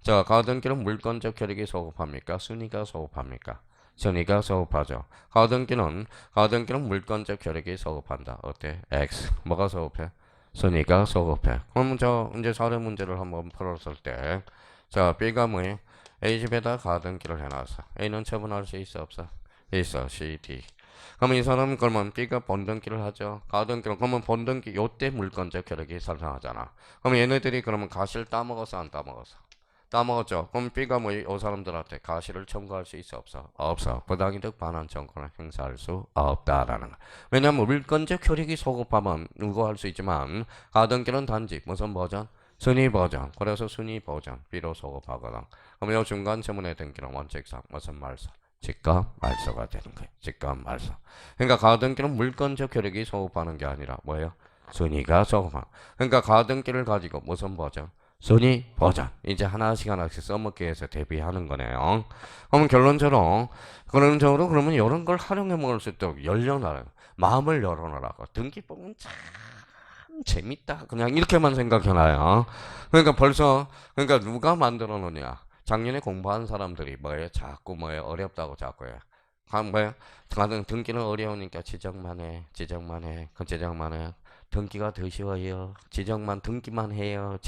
자, 가등기는 물건적 혈액이 소급합니까? 순위가 소급합니까? 순위가 소급하죠. 가등기는 물건적 혈액이 소급한다. 어때? X. 뭐가 소급해? 순위가 소급해. 그럼 이제 사례 문제를 한번 풀었을 때, 자, B가 A 집에다 가등기를 해놨어. A는 처분할 수 있어, 없어? 있어. C, D. 그러면 이 사람은 그러면 B가 번등기를 하죠. 가등기를 그러면 번등기 요때 물건적 혈액이 살상하잖아. 그럼 얘네들이 그러면 가시를 따먹었어 안 따먹었어? 따먹었죠. 그럼 B가 뭐 이 사람들한테 가시를 청구할 수 있어 없어? 없어. 부당이득 반환 청구를 행사할 수 없다라는 거. 왜냐면 물건적 혈액이 소급하면 누구 할 수 있지만 가등기는 단지 무슨 버전? 순위 버전. 그래서 순위 버전 B로 소급하거든. 그럼 이 중간 지문의 등기는 원칙상 무슨 말소? 직감 말소가 되는 거예요. 직감 말소. 그러니까 가등기는 물건적 혈액이 소급하는 게 아니라 뭐예요? 순위가 소급하는. 그러니까 가등기를 가지고 무슨 버전? 순위 버전. 이제 하나씩 하나씩 써먹기 위해서 대비하는 거네요. 그러면 결론적으로 그러면 이런 걸 활용해 먹을 수 있도록 열려놔라. 마음을 열어놓으라고. 등기법은 참 재밌다. 그냥 이렇게만 생각해놔요. 그러니까 그러니까 누가 만들어 놓냐? 작년에 공부한 사람들이 뭐예요? 자꾸 뭐예요? 어렵다고 자꾸 해요. 뭐예요? 가는 등기는 어려우니까 지적만 해. 그 지적만 해. 등기가 더 쉬워요. 등기만 해요.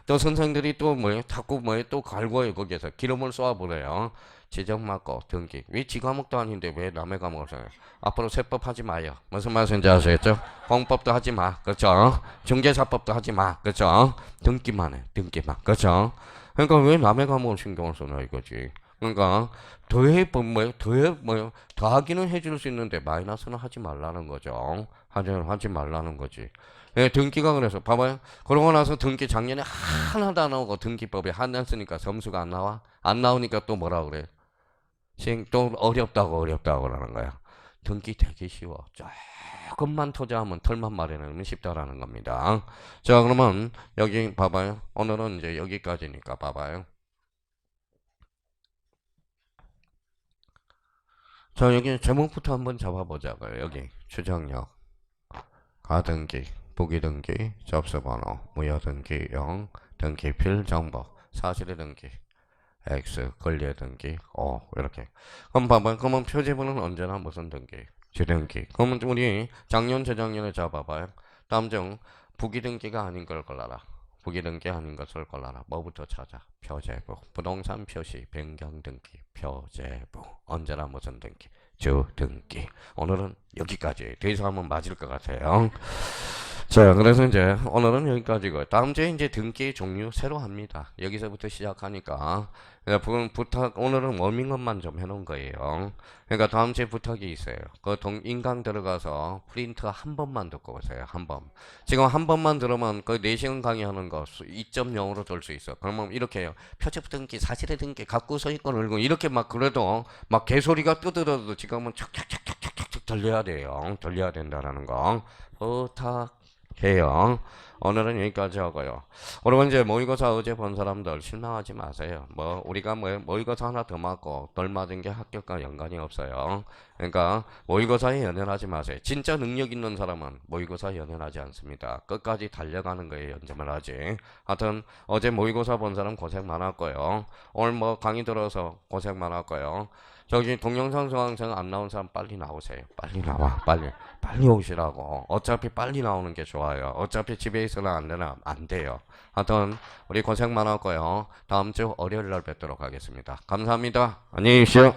또 선생들이 또 뭐예요? 자꾸 뭐예요? 또 갈고요. 거기에서 기름을 쏘아보래요. 지적 맞고 등기. 왜 지 과목도 아닌데 왜 남의 과목을 써요? 앞으로 세법 하지 마요. 무슨 말인지 아시겠죠? 공법도 하지 마. 그렇죠? 중개사법도 하지 마. 그렇죠? 등기만 해. 등기만. 그렇죠? 그러니까 왜 남의 과목을 신경을 쓰나 이거지. 그러니까 더하기는 해줄 수 있는데 마이너스는 하지 말라는 거죠. 하지 말라는 거지. 예, 등기가 그래서 봐봐요. 그러고 나서 등기 작년에 하나도 안 나오고 등기법에 하나 쓰니까 점수가 안 나와. 안 나오니까 또 뭐라 그래? 또 어렵다고 그러는 거야. 등기 되게 쉬워. 조금만 투자하면 털만 마련하면 쉽다라는 겁니다. 자, 그러면 여기 봐봐요. 오늘은 이제 여기까지니까 봐봐요. 자, 여기 제목부터 한번 잡아보자고요. 여기 추정력, 가등기, 부기등기, 접수번호, 무효등기 0, 등기필 정보, 사실의 등기, X, 권리의 등기, O 이렇게. 그럼 봐봐요. 그러면 표지부는 언제나 무슨 등기? 지등기. 그러면 우리 작년, 재작년에 잡아봐요. 다음 중 부기등기가 아닌 걸 골라라. 부기등기 아닌 것을 골라라. 뭐부터 찾아? 표제부. 부동산 표시 변경 등기. 표제부. 언제나 무슨 등기? 주등기. 오늘은 여기까지. 더 이상 하면 맞을 것 같아요. 자, 그래서 이제 오늘은 여기까지고 다음 주에 이제 등기 종류 새로 합니다. 여기서부터 시작하니까 오늘은 워밍업만 좀 해놓은 거예요. 그러니까 다음 주에 부탁이 있어요. 인강 들어가서 프린트 한 번만 듣고 오세요. 한 번. 지금 한 번만 들으면 그 4시간 강의하는 거 2.0으로 될 수 있어. 그러면 이렇게 해요. 표적 등기, 사실의 등기, 갖고 서있건 읽고 이렇게 막 그래도 막 개소리가 뜨더라도 지금은 착착착착착착 들려야 된다라는 거 부탁해요. 오늘은 여기까지 하고요. 여러분 이제 모의고사 어제 본 사람들 실망하지 마세요. 우리가 모의고사 하나 더 맞고 덜 맞은 게 합격과 연관이 없어요. 그러니까 모의고사에 연연하지 마세요. 진짜 능력 있는 사람은 모의고사에 연연하지 않습니다. 끝까지 달려가는 거에 연점을 하지. 하여튼 어제 모의고사 본 사람 고생 많았고요. 오늘 강의 들어서 고생 많았고요. 저기 동영상 수강생 안 나온 사람 빨리 나오세요. 빨리 나와. 빨리 오시라고. 어차피 빨리 나오는 게 좋아요. 어차피 집에 있으면 안 되나? 안 돼요. 하여튼 우리 고생 많았고요. 다음 주 월요일 날 뵙도록 하겠습니다. 감사합니다. 안녕히 계십시오.